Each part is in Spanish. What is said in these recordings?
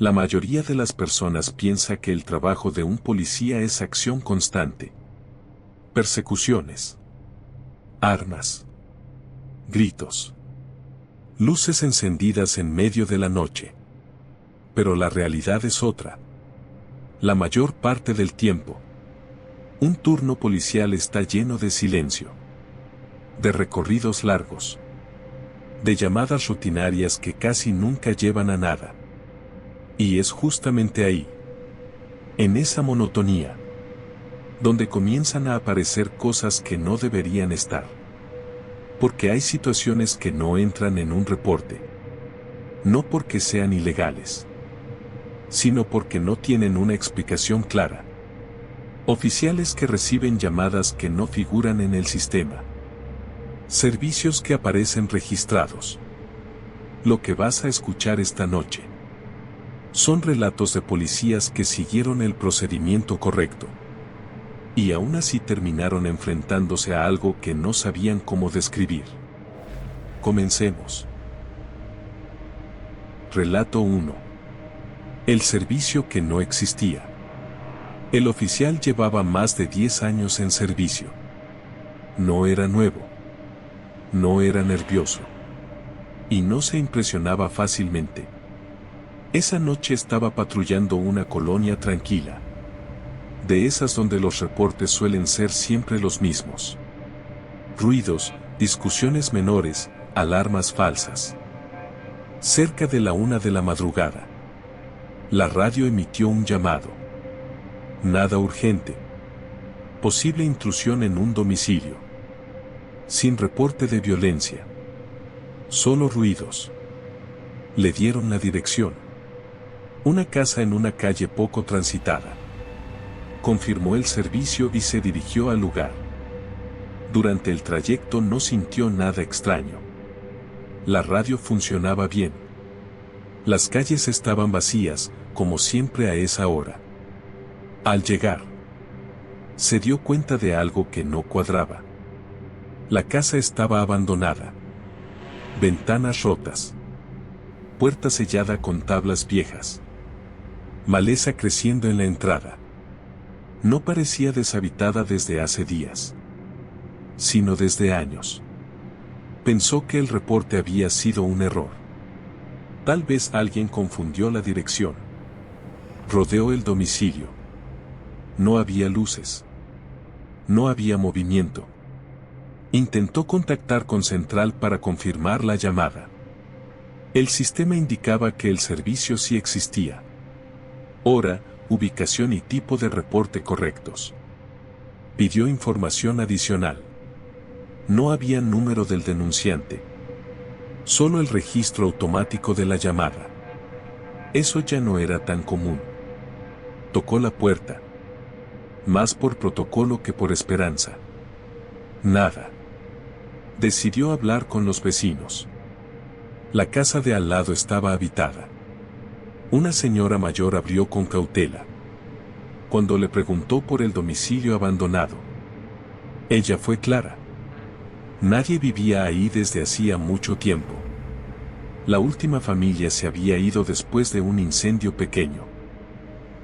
La mayoría de las personas piensa que el trabajo de un policía es acción constante. Persecuciones. Armas. Gritos. Luces encendidas en medio de la noche. Pero la realidad es otra. La mayor parte del tiempo, un turno policial está lleno de silencio, de recorridos largos, de llamadas rutinarias que casi nunca llevan a nada. Y es justamente ahí, en esa monotonía, donde comienzan a aparecer cosas que no deberían estar. Porque hay situaciones que no entran en un reporte. No porque sean ilegales, sino porque no tienen una explicación clara. Oficiales que reciben llamadas que no figuran en el sistema. Servicios que aparecen registrados. Lo que vas a escuchar esta noche son relatos de policías que siguieron el procedimiento correcto. Y aún así terminaron enfrentándose a algo que no sabían cómo describir. Comencemos. Relato 1. El servicio que no existía. El oficial llevaba más de 10 años en servicio. No era nuevo. No era nervioso. Y no se impresionaba fácilmente. Esa noche estaba patrullando una colonia tranquila. De esas donde los reportes suelen ser siempre los mismos. Ruidos, discusiones menores, alarmas falsas. Cerca de la 1 de la madrugada, la radio emitió un llamado. Nada urgente. Posible intrusión en un domicilio. Sin reporte de violencia. Solo ruidos. Le dieron la dirección. Una casa en una calle poco transitada. Confirmó el servicio y se dirigió al lugar. Durante el trayecto no sintió nada extraño. La radio funcionaba bien. Las calles estaban vacías, como siempre a esa hora. Al llegar, se dio cuenta de algo que no cuadraba. La casa estaba abandonada. Ventanas rotas. Puerta sellada con tablas viejas. Maleza creciendo en la entrada. No parecía deshabitada desde hace días, sino desde años. Pensó que el reporte había sido un error. Tal vez alguien confundió la dirección. Rodeó el domicilio. No había luces. No había movimiento. Intentó contactar con Central para confirmar la llamada. El sistema indicaba que el servicio sí existía. Hora, ubicación y tipo de reporte correctos. Pidió información adicional. No había número del denunciante. Solo el registro automático de la llamada. Eso ya no era tan común. Tocó la puerta. Más por protocolo que por esperanza. Nada. Decidió hablar con los vecinos. La casa de al lado estaba habitada. Una señora mayor abrió con cautela. Cuando le preguntó por el domicilio abandonado, ella fue clara. Nadie vivía ahí desde hacía mucho tiempo. La última familia se había ido después de un incendio pequeño.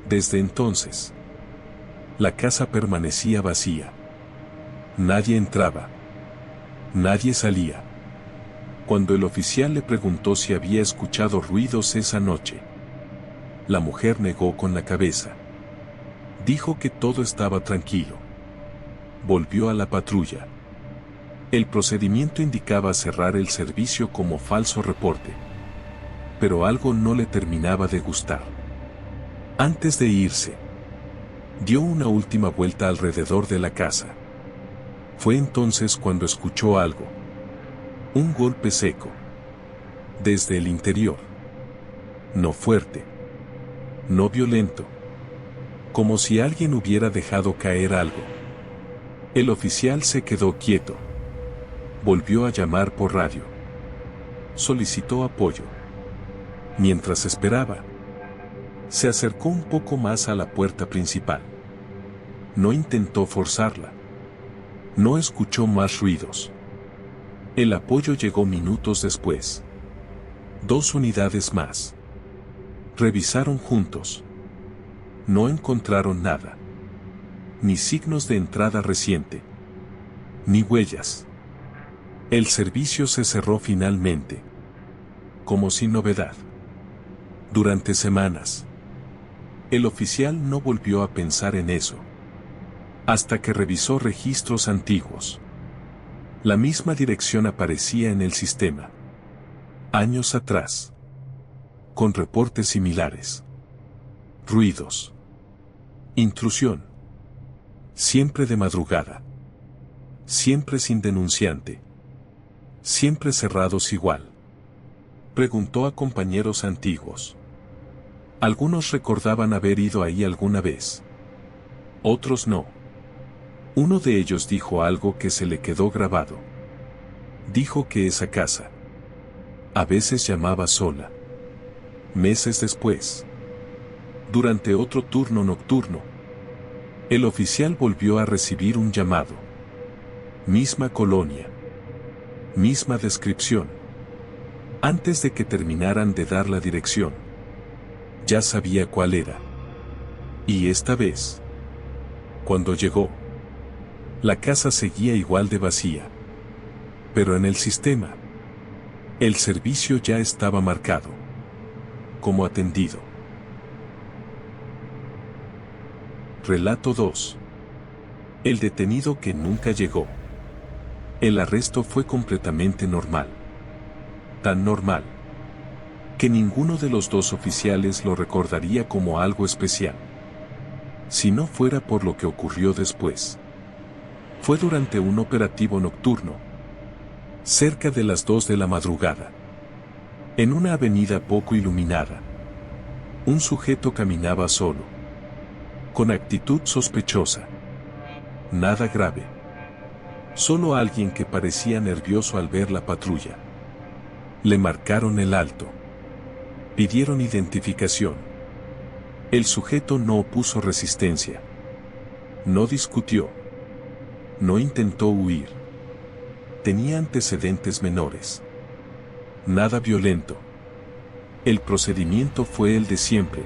Desde entonces, la casa permanecía vacía. Nadie entraba. Nadie salía. Cuando el oficial le preguntó si había escuchado ruidos esa noche, la mujer negó con la cabeza. Dijo que todo estaba tranquilo. Volvió a la patrulla. El procedimiento indicaba cerrar el servicio como falso reporte. Pero algo no le terminaba de gustar. Antes de irse, dio una última vuelta alrededor de la casa. Fue entonces cuando escuchó algo. Un golpe seco. Desde el interior. No fuerte. No violento. Como si alguien hubiera dejado caer algo. El oficial se quedó quieto. Volvió a llamar por radio. Solicitó apoyo. Mientras esperaba, se acercó un poco más a la puerta principal. No intentó forzarla. No escuchó más ruidos. El apoyo llegó minutos después. 2 unidades más. Revisaron juntos. No encontraron nada. Ni signos de entrada reciente. Ni huellas. El servicio se cerró finalmente. Como sin novedad. Durante semanas. El oficial no volvió a pensar en eso. Hasta que revisó registros antiguos. La misma dirección aparecía en el sistema. Años atrás. Con reportes similares. Ruidos. Intrusión. Siempre de madrugada. Siempre sin denunciante. Siempre cerrados igual. Preguntó a compañeros antiguos. Algunos recordaban haber ido ahí alguna vez. Otros no. Uno de ellos dijo algo que se le quedó grabado. Dijo que esa casa a veces llamaba sola. Meses después, durante otro turno nocturno, el oficial volvió a recibir un llamado. Misma colonia. Misma descripción. Antes de que terminaran de dar la dirección, ya sabía cuál era. Y esta vez, cuando llegó, la casa seguía igual de vacía. Pero en el sistema, el servicio ya estaba marcado como atendido. Relato 2. El detenido que nunca llegó. El arresto fue completamente normal. Tan normal que ninguno de los dos oficiales lo recordaría como algo especial. Si no fuera por lo que ocurrió después. Fue durante un operativo nocturno, cerca de las 2 de la madrugada. En una avenida poco iluminada, un sujeto caminaba solo, con actitud sospechosa. Nada grave. Solo alguien que parecía nervioso al ver la patrulla. Le marcaron el alto. Pidieron identificación. El sujeto no opuso resistencia. No discutió. No intentó huir. Tenía antecedentes menores. Nada violento. El procedimiento fue el de siempre.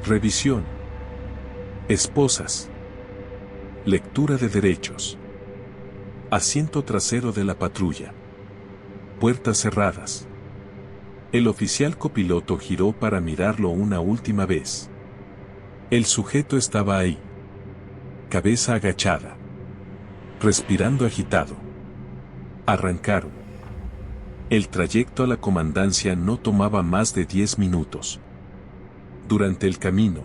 Revisión. Esposas. Lectura de derechos. Asiento trasero de la patrulla. Puertas cerradas. El oficial copiloto giró para mirarlo una última vez. El sujeto estaba ahí. Cabeza agachada. Respirando agitado. Arrancaron. El trayecto a la comandancia no tomaba más de 10 minutos. Durante el camino,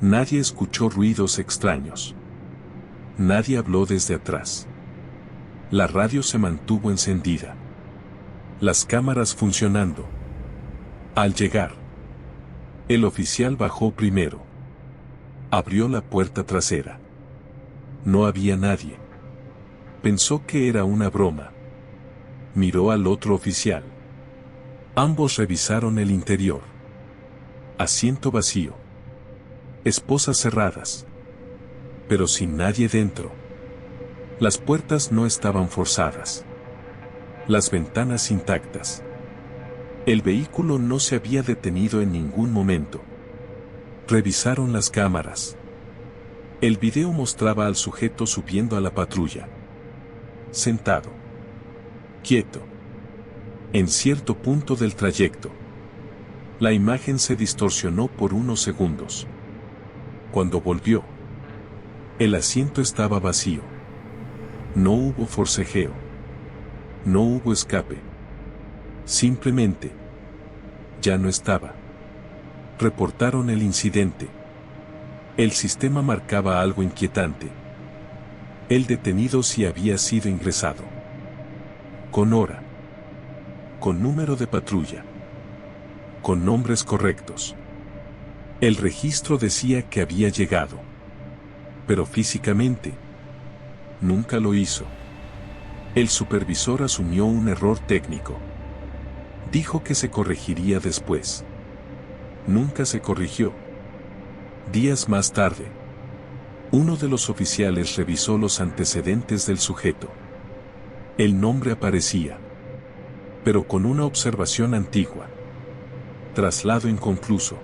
nadie escuchó ruidos extraños. Nadie habló desde atrás. La radio se mantuvo encendida. Las cámaras funcionando. Al llegar, el oficial bajó primero. Abrió la puerta trasera. No había nadie. Pensó que era una broma. Miró al otro oficial. Ambos revisaron el interior. Asiento vacío. Esposas cerradas. Pero sin nadie dentro. Las puertas no estaban forzadas. Las ventanas intactas. El vehículo no se había detenido en ningún momento. Revisaron las cámaras. El video mostraba al sujeto subiendo a la patrulla. Sentado. Quieto. En cierto punto del trayecto. La imagen se distorsionó por unos segundos. Cuando volvió, el asiento estaba vacío. No hubo forcejeo. No hubo escape. Simplemente, ya no estaba. Reportaron el incidente. El sistema marcaba algo inquietante. El detenido sí había sido ingresado. Con hora. Con número de patrulla. Con nombres correctos. El registro decía que había llegado. Pero físicamente, nunca lo hizo. El supervisor asumió un error técnico. Dijo que se corregiría después. Nunca se corrigió. Días más tarde, uno de los oficiales revisó los antecedentes del sujeto. El nombre aparecía, pero con una observación antigua. Traslado inconcluso.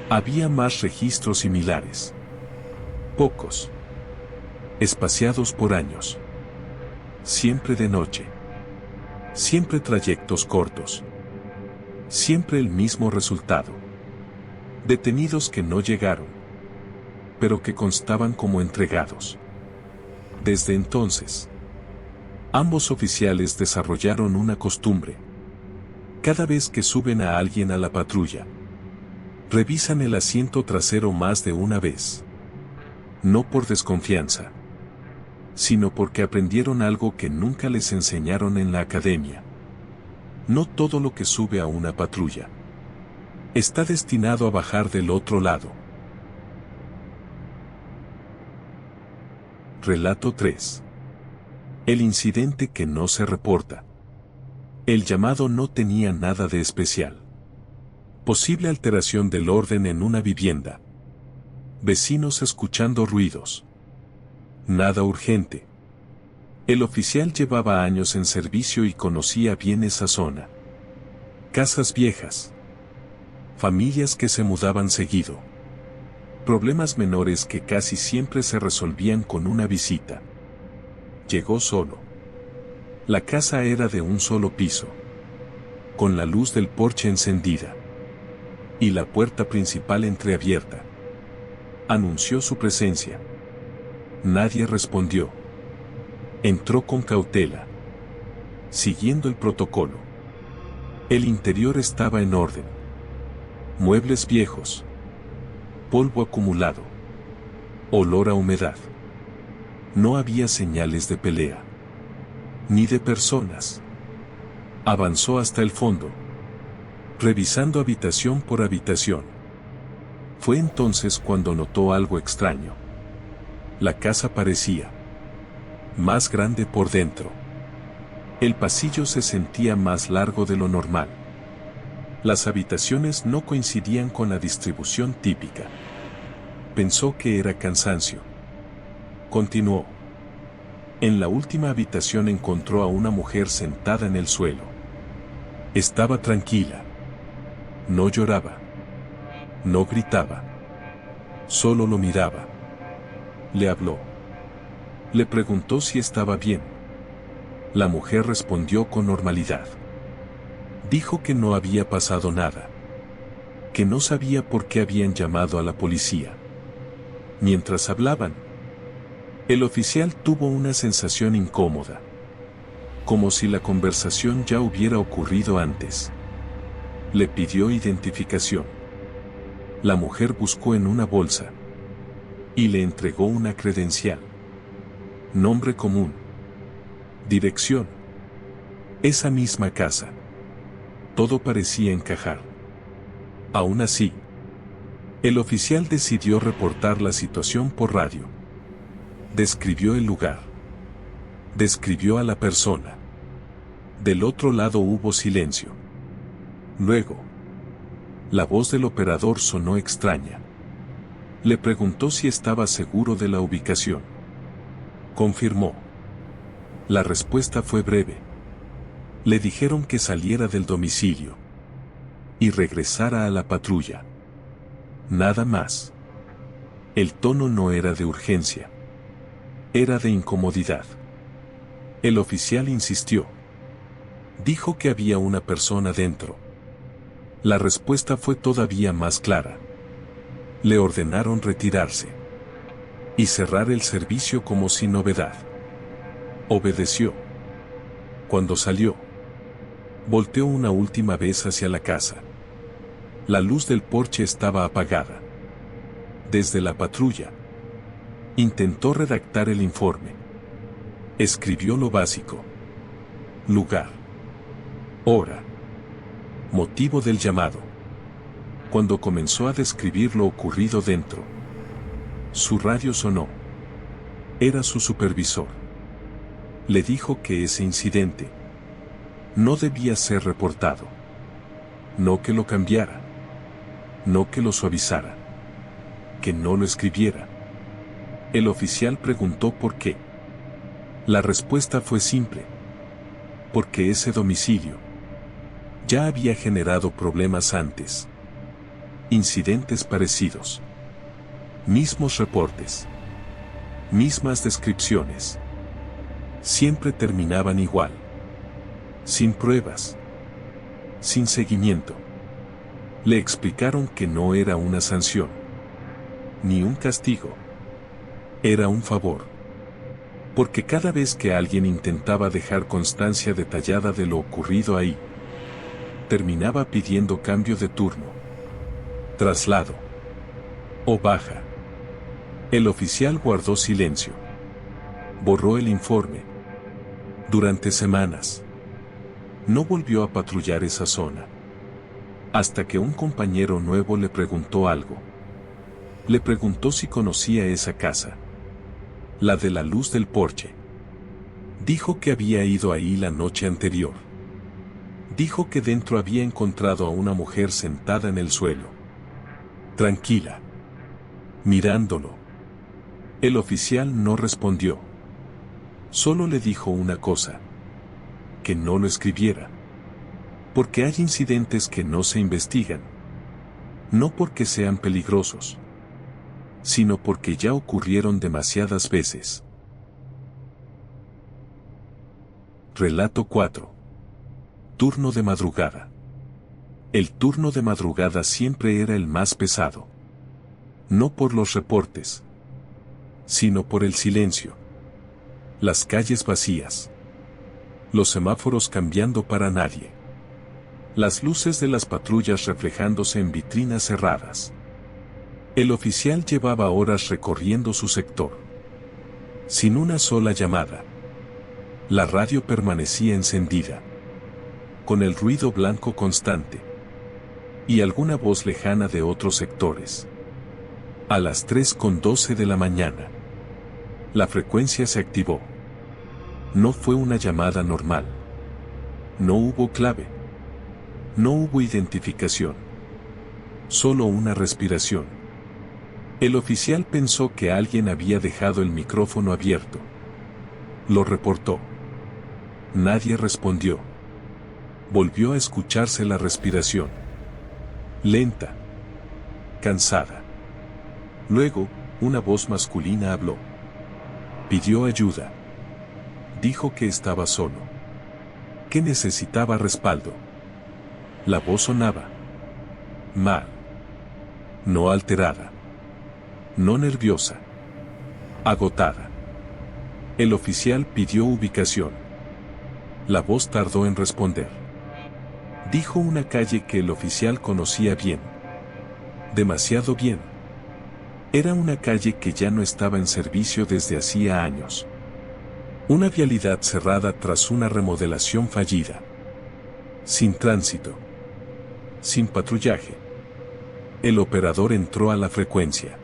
Había más registros similares. Pocos. Espaciados por años. Siempre de noche. Siempre trayectos cortos. Siempre el mismo resultado. Detenidos que no llegaron, pero que constaban como entregados. Desde entonces, ambos oficiales desarrollaron una costumbre. Cada vez que suben a alguien a la patrulla, revisan el asiento trasero más de una vez. No por desconfianza, sino porque aprendieron algo que nunca les enseñaron en la academia. No todo lo que sube a una patrulla está destinado a bajar del otro lado. Relato 3. El incidente que no se reporta. El llamado no tenía nada de especial. Posible alteración del orden en una vivienda. Vecinos escuchando ruidos. Nada urgente. El oficial llevaba años en servicio y conocía bien esa zona. Casas viejas. Familias que se mudaban seguido. Problemas menores que casi siempre se resolvían con una visita. Llegó solo. La casa era de un solo piso, con la luz del porche encendida y la puerta principal entreabierta. Anunció su presencia. Nadie respondió. Entró con cautela, siguiendo el protocolo. El interior estaba en orden. Muebles viejos. Polvo acumulado. Olor a humedad. No había señales de pelea, ni de personas. Avanzó hasta el fondo, revisando habitación por habitación. Fue entonces cuando notó algo extraño. La casa parecía más grande por dentro. El pasillo se sentía más largo de lo normal. Las habitaciones no coincidían con la distribución típica. Pensó que era cansancio. Continuó. En la última habitación encontró a una mujer sentada en el suelo. Estaba tranquila. No lloraba. No gritaba. Solo lo miraba. Le habló. Le preguntó si estaba bien. La mujer respondió con normalidad. Dijo que no había pasado nada. Que no sabía por qué habían llamado a la policía. Mientras hablaban, el oficial tuvo una sensación incómoda. Como si la conversación ya hubiera ocurrido antes. Le pidió identificación. La mujer buscó en una bolsa y le entregó una credencial. Nombre común. Dirección. Esa misma casa. Todo parecía encajar. Aún así, el oficial decidió reportar la situación por radio. Describió el lugar. Describió a la persona. Del otro lado hubo silencio. Luego, la voz del operador sonó extraña. Le preguntó si estaba seguro de la ubicación. Confirmó. La respuesta fue breve. Le dijeron que saliera del domicilio y regresara a la patrulla. Nada más. El tono no era de urgencia. Era de incomodidad. El oficial insistió. Dijo que había una persona dentro. La respuesta fue todavía más clara. Le ordenaron retirarse y cerrar el servicio como sin novedad. Obedeció. Cuando salió, volteó una última vez hacia la casa. La luz del porche estaba apagada. Desde la patrulla, intentó redactar el informe. Escribió lo básico. Lugar. Hora. Motivo del llamado. Cuando comenzó a describir lo ocurrido dentro, su radio sonó. Era su supervisor. Le dijo que ese incidente no debía ser reportado. No que lo cambiara. No que lo suavizara. Que no lo escribiera. El oficial preguntó por qué. La respuesta fue simple. Porque ese domicilio Ya había generado problemas antes. Incidentes parecidos. Mismos reportes. Mismas descripciones. Siempre terminaban igual. Sin pruebas. Sin seguimiento. Le explicaron que no era una sanción. Ni un castigo. Era un favor. Porque cada vez que alguien intentaba dejar constancia detallada de lo ocurrido ahí, terminaba pidiendo cambio de turno, traslado o baja. El oficial guardó silencio. Borró el informe. Durante semanas, no volvió a patrullar esa zona. Hasta que un compañero nuevo le preguntó algo. Le preguntó si conocía esa casa. La de la luz del porche. Dijo que había ido ahí la noche anterior. Dijo que dentro había encontrado a una mujer sentada en el suelo. Tranquila. Mirándolo. El oficial no respondió. Solo le dijo una cosa. Que no lo escribiera. Porque hay incidentes que no se investigan. No porque sean peligrosos, sino porque ya ocurrieron demasiadas veces. Relato 4. Turno de madrugada. El turno de madrugada siempre era el más pesado. No por los reportes, sino por el silencio. Las calles vacías. Los semáforos cambiando para nadie. Las luces de las patrullas reflejándose en vitrinas cerradas. El oficial llevaba horas recorriendo su sector. Sin una sola llamada. La radio permanecía encendida. Con el ruido blanco constante. Y alguna voz lejana de otros sectores. A las 3:12 de la mañana. La frecuencia se activó. No fue una llamada normal. No hubo clave. No hubo identificación. Solo una respiración. El oficial pensó que alguien había dejado el micrófono abierto. Lo reportó. Nadie respondió. Volvió a escucharse la respiración. Lenta. Cansada. Luego, una voz masculina habló. Pidió ayuda. Dijo que estaba solo. Que necesitaba respaldo. La voz sonaba mal. No alterada. No nerviosa. Agotada. El oficial pidió ubicación. La voz tardó en responder. Dijo una calle que el oficial conocía bien. Demasiado bien. Era una calle que ya no estaba en servicio desde hacía años. Una vialidad cerrada tras una remodelación fallida. Sin tránsito. Sin patrullaje. El operador entró a la frecuencia.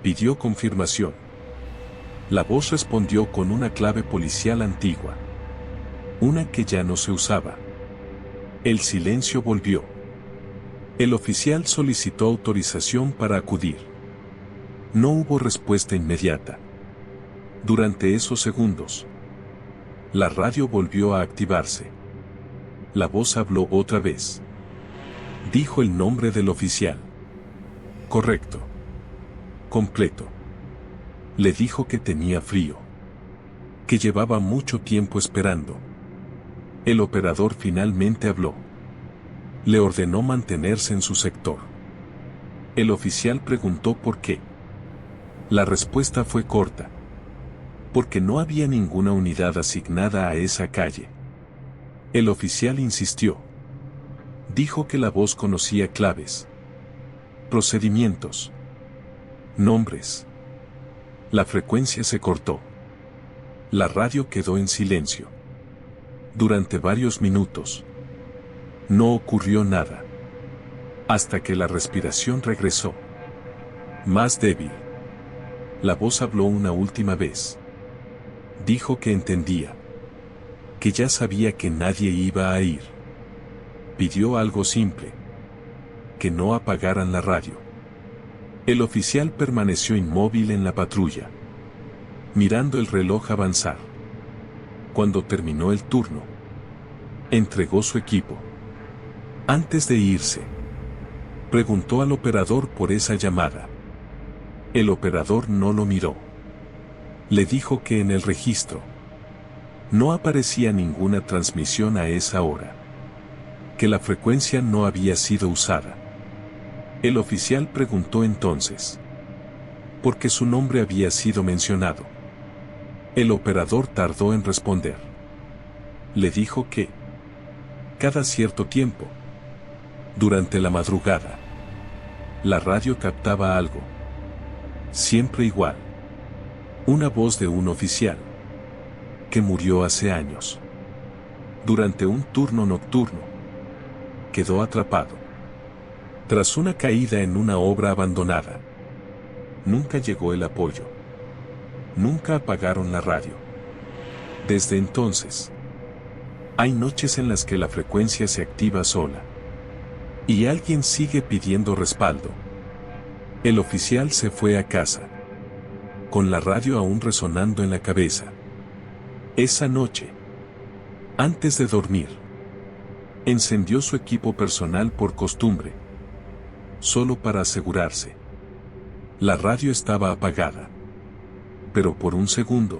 Pidió confirmación. La voz respondió con una clave policial antigua. Una que ya no se usaba. El silencio volvió. El oficial solicitó autorización para acudir. No hubo respuesta inmediata. Durante esos segundos, la radio volvió a activarse. La voz habló otra vez. Dijo el nombre del oficial. Correcto. Completo. Le dijo que tenía frío. Que llevaba mucho tiempo esperando. El operador finalmente habló. Le ordenó mantenerse en su sector. El oficial preguntó por qué. La respuesta fue corta. Porque no había ninguna unidad asignada a esa calle. El oficial insistió. Dijo que la voz conocía claves. Procedimientos. Nombres. La frecuencia se cortó. La radio quedó en silencio. Durante varios minutos. No ocurrió nada. Hasta que la respiración regresó. Más débil. La voz habló una última vez. Dijo que entendía. Que ya sabía que nadie iba a ir. Pidió algo simple. Que no apagaran la radio. El oficial permaneció inmóvil en la patrulla. Mirando el reloj avanzar. Cuando terminó el turno, entregó su equipo. Antes de irse, preguntó al operador por esa llamada. El operador no lo miró. Le dijo que en el registro no aparecía ninguna transmisión a esa hora, que la frecuencia no había sido usada. El oficial preguntó entonces por qué su nombre había sido mencionado. El operador tardó en responder. Le dijo que cada cierto tiempo, durante la madrugada, la radio captaba algo, siempre igual, una voz de un oficial que murió hace años. Durante un turno nocturno, quedó atrapado tras una caída en una obra abandonada. Nunca llegó el apoyo. Nunca apagaron la radio. Desde entonces, hay noches en las que la frecuencia se activa sola. Y alguien sigue pidiendo respaldo. El oficial se fue a casa, con la radio aún resonando en la cabeza. Esa noche, antes de dormir, encendió su equipo personal por costumbre, solo para asegurarse. La radio estaba apagada. Pero por un segundo,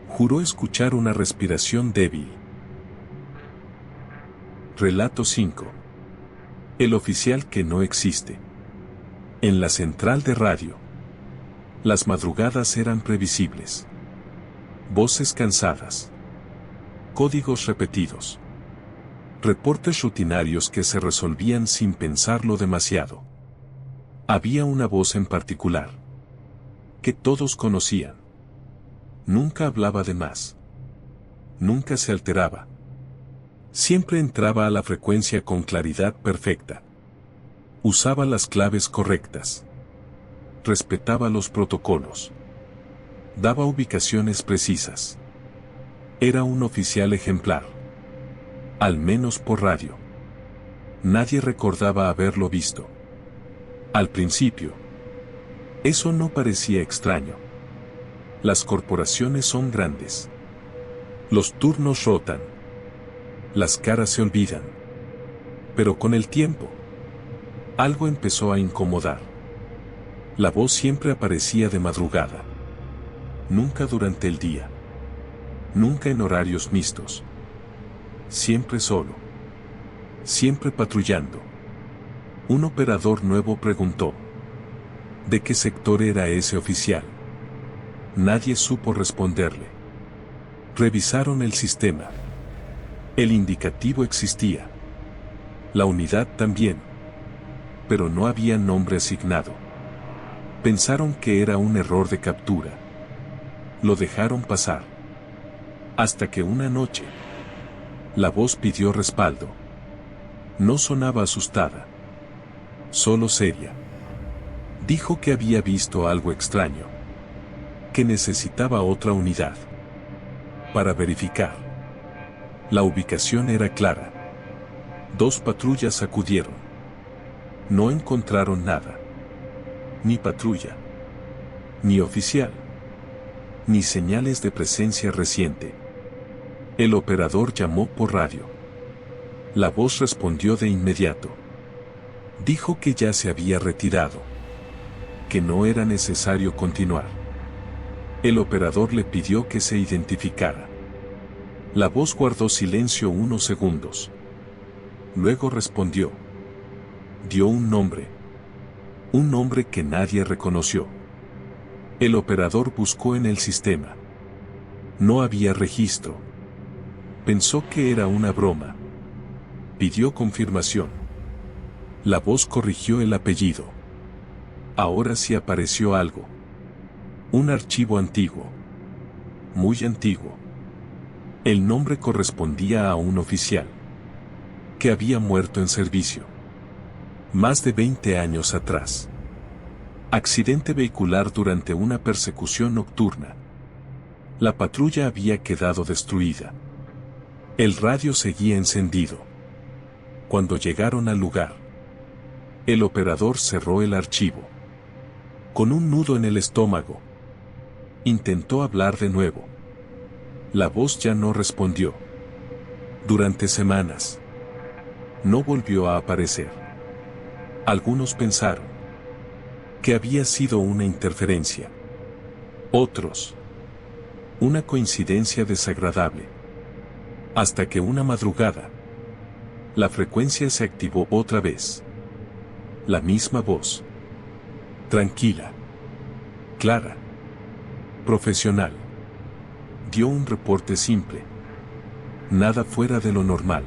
juró escuchar una respiración débil. Relato 5. El oficial que no existe. En la central de radio, las madrugadas eran previsibles. Voces cansadas. Códigos repetidos. Reportes rutinarios que se resolvían sin pensarlo demasiado. Había una voz en particular, que todos conocían. Nunca hablaba de más. Nunca se alteraba. Siempre entraba a la frecuencia con claridad perfecta. Usaba las claves correctas. Respetaba los protocolos. Daba ubicaciones precisas. Era un oficial ejemplar. Al menos por radio. Nadie recordaba haberlo visto. Al principio, eso no parecía extraño. Las corporaciones son grandes. Los turnos rotan. Las caras se olvidan. Pero con el tiempo, algo empezó a incomodar. La voz siempre aparecía de madrugada. Nunca durante el día. Nunca en horarios mixtos. Siempre solo. Siempre patrullando. Un operador nuevo preguntó: ¿de qué sector era ese oficial? Nadie supo responderle. Revisaron el sistema. El indicativo existía. La unidad también. Pero no había nombre asignado. Pensaron que era un error de captura. Lo dejaron pasar. Hasta que una noche, la voz pidió respaldo. No sonaba asustada. Solo seria. Dijo que había visto algo extraño. Que necesitaba otra unidad. Para verificar. La ubicación era clara. 2 patrullas acudieron. No encontraron nada. Ni patrulla. Ni oficial. Ni señales de presencia reciente. El operador llamó por radio. La voz respondió de inmediato. Dijo que ya se había retirado. Que no era necesario continuar. El operador le pidió que se identificara. La voz guardó silencio unos segundos. Luego respondió. Dio un nombre. Un nombre que nadie reconoció. El operador buscó en el sistema. No había registro. Pensó que era una broma. Pidió confirmación. La voz corrigió el apellido. Ahora sí apareció algo. Un archivo antiguo. Muy antiguo. El nombre correspondía a un oficial que había muerto en servicio. Más de 20 años atrás. Accidente vehicular durante una persecución nocturna. La patrulla había quedado destruida. El radio seguía encendido. Cuando llegaron al lugar, el operador cerró el archivo. Con un nudo en el estómago, intentó hablar de nuevo. La voz ya no respondió. Durante semanas, No volvió a aparecer. Algunos pensaron que había sido una interferencia. Otros, una coincidencia desagradable. Hasta que una madrugada, la frecuencia se activó otra vez. La misma voz. Tranquila. Clara. Profesional. Dio un reporte simple. Nada fuera de lo normal.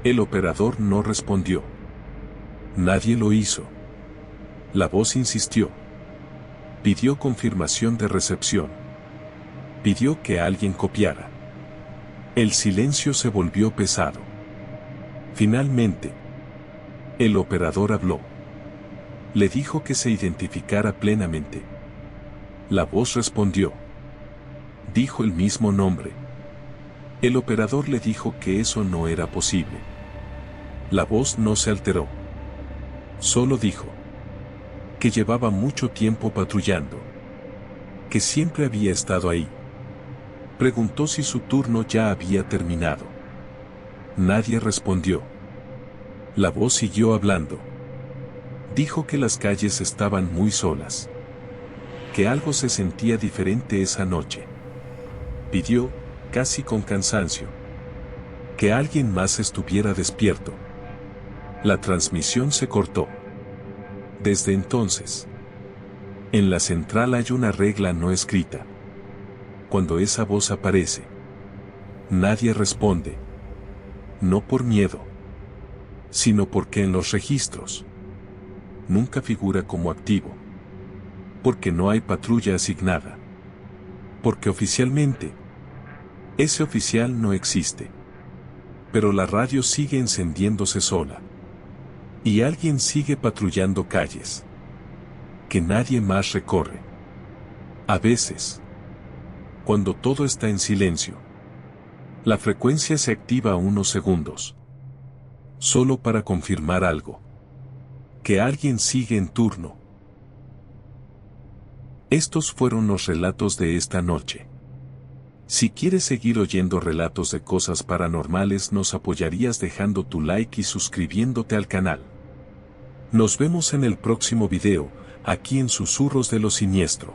El operador no respondió. Nadie lo hizo. La voz insistió. Pidió confirmación de recepción. Pidió que alguien copiara. El silencio se volvió pesado. Finalmente, el operador habló. Le dijo que se identificara plenamente. La voz respondió. Dijo el mismo nombre. El operador le dijo que eso no era posible. La voz no se alteró. Solo dijo que llevaba mucho tiempo patrullando, que siempre había estado ahí. Preguntó si su turno ya había terminado. Nadie respondió. La voz siguió hablando. Dijo que las calles estaban muy solas, que algo se sentía diferente esa noche. Pidió, casi con cansancio, que alguien más estuviera despierto. La transmisión se cortó. Desde entonces, en la central hay una regla no escrita. Cuando esa voz aparece, nadie responde. No por miedo, sino porque en los registros nunca figura como activo. Porque no hay patrulla asignada. Porque oficialmente, ese oficial no existe. Pero la radio sigue encendiéndose sola. Y alguien sigue patrullando calles que nadie más recorre. A veces, cuando todo está en silencio, la frecuencia se activa unos segundos. Solo para confirmar algo. Que alguien sigue en turno. Estos fueron los relatos de esta noche. Si quieres seguir oyendo relatos de cosas paranormales, nos apoyarías dejando tu like y suscribiéndote al canal. Nos vemos en el próximo video, aquí en Susurros de lo Siniestro.